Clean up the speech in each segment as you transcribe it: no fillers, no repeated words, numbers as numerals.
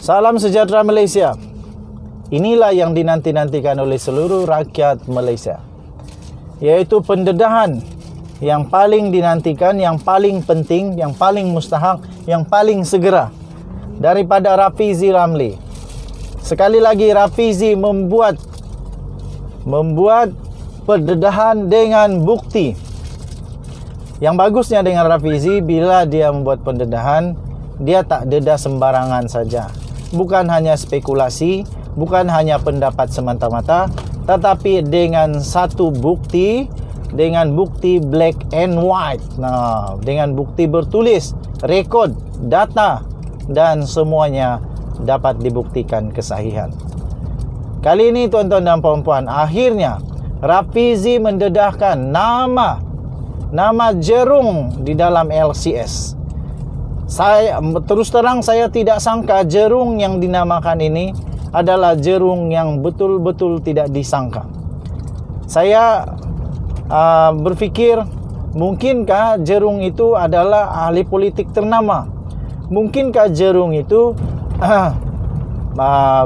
Salam sejahtera Malaysia. Inilah yang dinanti-nantikan oleh seluruh rakyat Malaysia, iaitu pendedahan yang paling dinantikan, yang paling penting, yang paling mustahak, yang paling segera daripada Rafizi Ramli. Sekali lagi, Rafizi membuat pendedahan dengan bukti. Yang bagusnya dengan Rafizi, bila dia membuat pendedahan, dia tak dedah sembarangan saja. Bukan hanya spekulasi, bukan hanya pendapat semata-mata, tetapi dengan satu bukti, dengan bukti black and white. Nah, dengan bukti bertulis, rekod, data, dan semuanya dapat dibuktikan kesahihan. Kali ini tuan-tuan dan puan-puan, akhirnya Rafizi mendedahkan nama Jerung di dalam LCS. Saya terus terang, saya tidak sangka Jerung yang dinamakan ini adalah Jerung yang betul-betul tidak disangka. Saya berfikir, mungkinkah Jerung itu adalah ahli politik ternama? Mungkinkah Jerung itu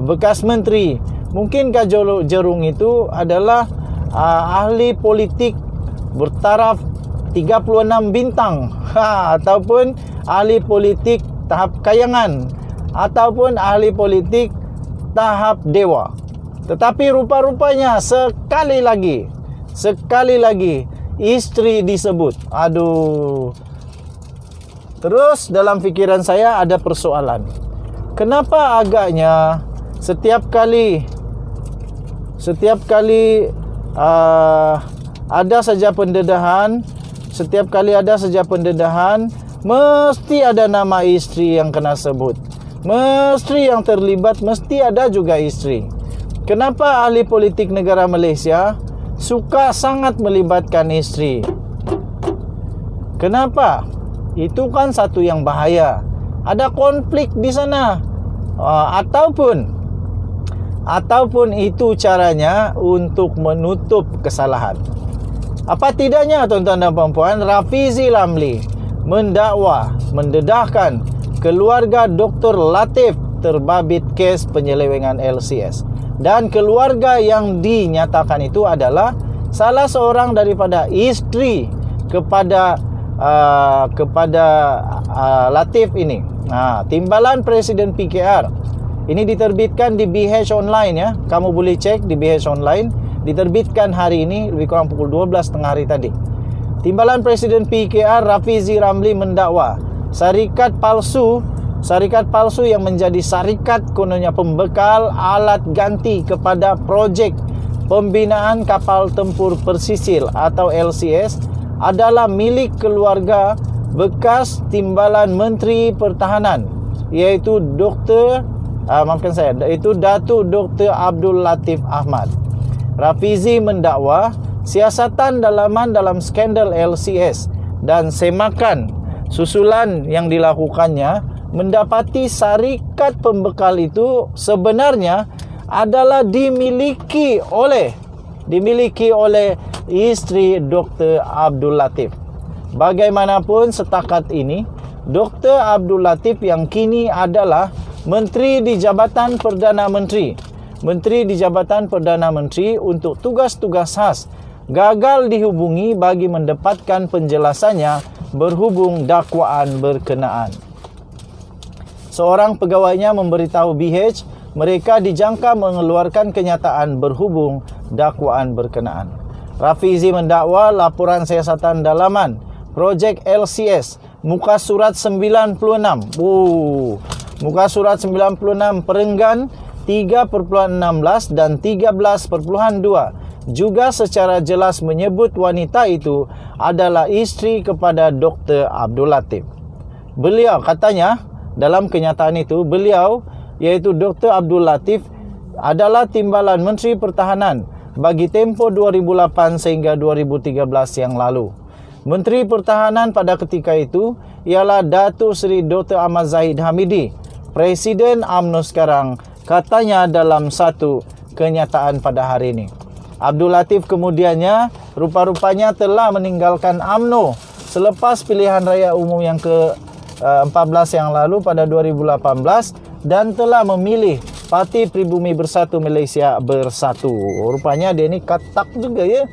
bekas menteri? Mungkinkah Jerung itu adalah ahli politik bertaraf 36 bintang, ataupun ahli politik tahap kayangan, ataupun ahli politik tahap dewa. Tetapi rupa-rupanya sekali lagi isteri disebut. Aduh. Terus dalam fikiran saya ada persoalan. Kenapa agaknya setiap kali ada saja pendedahan, mesti ada nama isteri yang kena sebut. Mesti yang terlibat, mesti ada juga isteri. Kenapa ahli politik negara Malaysia suka sangat melibatkan isteri? Kenapa? Itu kan satu yang bahaya. Ada konflik di sana. Ataupun itu caranya untuk menutup kesalahan. Apa tidaknya tuan-tuan dan puan-puan, Rafizi Ramli mendedahkan keluarga Dr. Latif terbabit kes penyelewengan LCS, dan keluarga yang dinyatakan itu adalah salah seorang daripada isteri kepada Latif ini. Timbalan Presiden PKR ini diterbitkan di BH Online ya. Kamu boleh cek di BH Online. Diterbitkan hari ini lebih kurang pukul 12 tengah hari tadi. Timbalan Presiden PKR Rafizi Ramli mendakwa syarikat palsu yang menjadi syarikat kononnya pembekal alat ganti kepada projek pembinaan kapal tempur Persisir atau LCS adalah milik keluarga bekas Timbalan Menteri Pertahanan, iaitu Datuk Dr. Abdul Latif Ahmad. Rafizi mendakwa siasatan dalaman dalam skandal LCS dan semakan susulan yang dilakukannya mendapati syarikat pembekal itu sebenarnya adalah dimiliki oleh isteri Dr. Abdul Latif. Bagaimanapun setakat ini, Dr. Abdul Latif yang kini adalah Menteri di Jabatan Perdana Menteri untuk tugas-tugas khas, gagal dihubungi bagi mendapatkan penjelasannya berhubung dakwaan berkenaan. Seorang pegawainya memberitahu BH mereka dijangka mengeluarkan kenyataan berhubung dakwaan berkenaan. Rafizi mendakwa laporan siasatan dalaman projek LCS muka surat 96. Muka surat 96 perenggan 3.16 dan 13.2 juga secara jelas menyebut wanita itu adalah isteri kepada Dr. Abdul Latif. Beliau katanya dalam kenyataan itu, beliau iaitu Dr. Abdul Latif adalah Timbalan Menteri Pertahanan bagi tempoh 2008 sehingga 2013 yang lalu. Menteri Pertahanan pada ketika itu ialah Datuk Seri Dr. Ahmad Zahid Hamidi, Presiden UMNO sekarang, katanya dalam satu kenyataan pada hari ini. Abdul Latif kemudiannya rupanya telah meninggalkan UMNO selepas pilihan raya umum yang 14 yang lalu pada 2018 dan telah memilih Parti Pribumi Bersatu Malaysia Bersatu. Rupanya dia ni katak juga ya.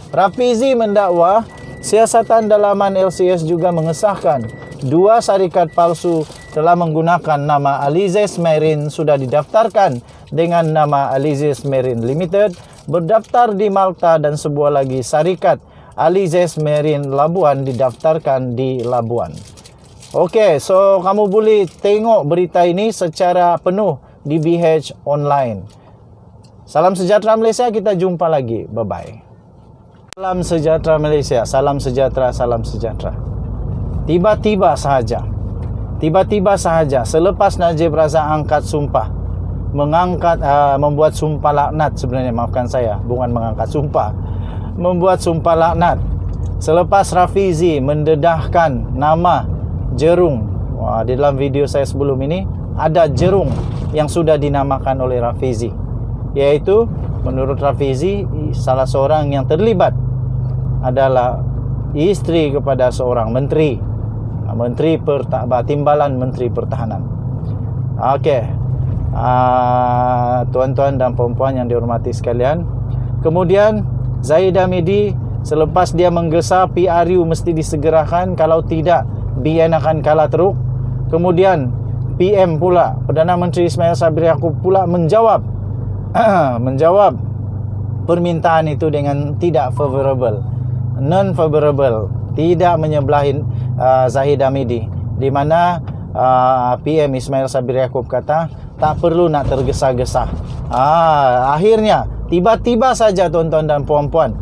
Rafizi mendakwa siasatan dalaman LCS juga mengesahkan 2 syarikat palsu telah menggunakan nama Alizes Marine sudah didaftarkan dengan nama Alizes Marine Limited berdaftar di Malta dan sebuah lagi syarikat Alizes Marine Labuan didaftarkan di Labuan. Okey, so kamu boleh tengok berita ini secara penuh di BH Online. Salam sejahtera Malaysia, kita jumpa lagi. Bye-bye. Salam sejahtera Malaysia, salam sejahtera, salam sejahtera. Tiba-tiba sahaja selepas Najib Razak angkat sumpah, membuat sumpah laknat sebenarnya, maafkan saya, bukan mengangkat sumpah, membuat sumpah laknat. Selepas Rafizi mendedahkan nama Jerung. Di dalam video saya sebelum ini ada Jerung yang sudah dinamakan oleh Rafizi, iaitu menurut Rafizi salah seorang yang terlibat adalah isteri kepada seorang menteri Timbalan Menteri Pertahanan. Okey, tuan-tuan dan puan-puan yang dihormati sekalian, kemudian Zahid Hamidi selepas dia menggesa PRU mesti disegerakan, kalau tidak BN akan kalah teruk. Kemudian PM pula, Perdana Menteri Ismail Sabri Yaakob pula menjawab permintaan itu dengan tidak favorable, non-favorable, tidak menyebelahi Zahid Hamidi, di mana PM Ismail Sabri Yaakob kata tak perlu nak tergesa-gesa. Akhirnya tiba-tiba saja tuan-tuan dan puan-puan,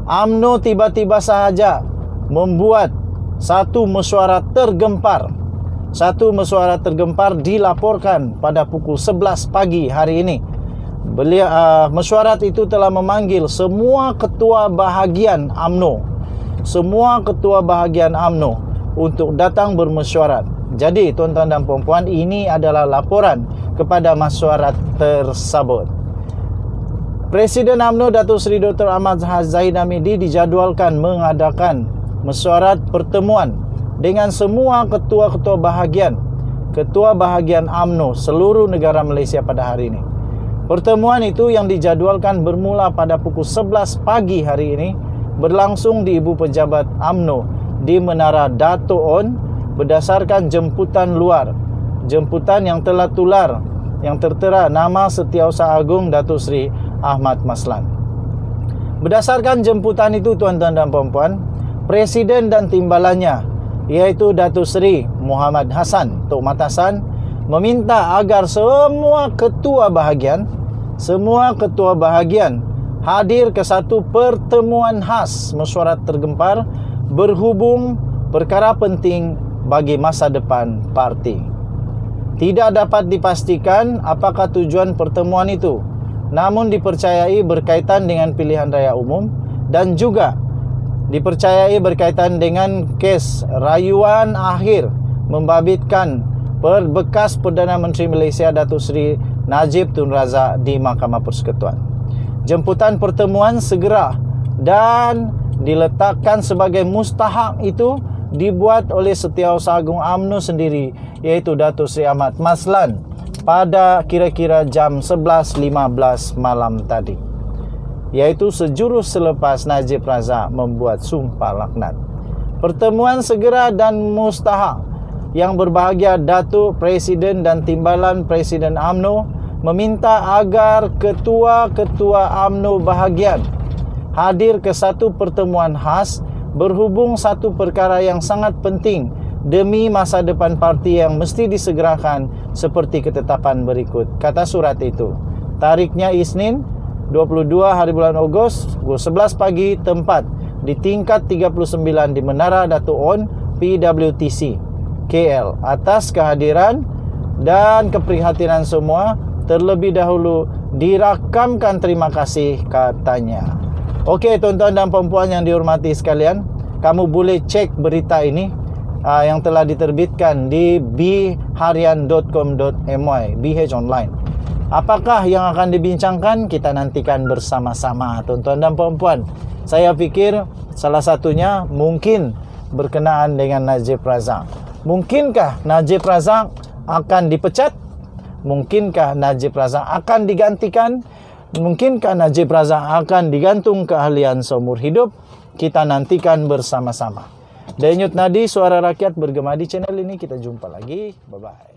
UMNO tiba-tiba sahaja membuat satu mesyuarat tergempar dilaporkan pada pukul 11 pagi hari ini. Mesyuarat itu telah memanggil semua ketua bahagian UMNO untuk datang bermesyuarat. Jadi tuan-tuan dan puan-puan, ini adalah laporan kepada mesyuarat tersebut. Presiden UMNO Datuk Seri Dr. Ahmad Zahid Hamidi dijadualkan mengadakan mesyuarat pertemuan dengan semua ketua-ketua bahagian UMNO seluruh negara Malaysia pada hari ini. Pertemuan itu yang dijadualkan bermula pada pukul 11 pagi hari ini, berlangsung di Ibu Pejabat UMNO di Menara Dato' On berdasarkan jemputan yang telah tular, yang tertera nama Setiausaha Agung Datuk Seri Ahmad Maslan. Berdasarkan jemputan itu tuan-tuan dan puan-puan, Presiden dan timbalannya iaitu Datuk Seri Muhammad Hassan Tok Matasan meminta agar semua ketua bahagian hadir ke satu pertemuan khas mesyuarat tergempar berhubung perkara penting bagi masa depan parti. Tidak dapat dipastikan apakah tujuan pertemuan itu, namun dipercayai berkaitan dengan pilihan raya umum dan juga dipercayai berkaitan dengan kes rayuan akhir membabitkan bekas Perdana Menteri Malaysia Datuk Seri Najib Tun Razak di Mahkamah Persekutuan. Jemputan pertemuan segera dan diletakkan sebagai mustahak itu dibuat oleh Setiausaha Agung UMNO sendiri, iaitu Datuk Seri Ahmad Maslan pada kira-kira jam 11.15 malam tadi, iaitu sejurus selepas Najib Razak membuat sumpah laknat. Pertemuan segera dan mustahak yang berbahagia Datuk Presiden dan Timbalan Presiden UMNO meminta agar ketua-ketua UMNO bahagian hadir ke satu pertemuan khas berhubung satu perkara yang sangat penting demi masa depan parti yang mesti disegerakan seperti ketetapan berikut. Kata surat itu, tariknya Isnin 22 hari bulan Ogos pukul 11 pagi, tempat di tingkat 39 di Menara Dato' On PWTC KL. Atas kehadiran dan keprihatinan semua, terlebih dahulu dirakamkan terima kasih, katanya. Okey tuan-tuan dan puan-puan yang dihormati sekalian, kamu boleh cek berita ini yang telah diterbitkan di bharian.com.my, BH Online. Apakah yang akan dibincangkan? Kita nantikan bersama-sama tuan-tuan dan puan-puan. Saya fikir salah satunya mungkin berkenaan dengan Najib Razak. Mungkinkah Najib Razak akan dipecat? Mungkinkah Najib Razak akan digantikan? Mungkinkah Najib Razak akan digantung keahlian seumur hidup? Kita nantikan bersama-sama. Denyut Nadi, Suara Rakyat bergema di channel ini. Kita jumpa lagi. Bye-bye.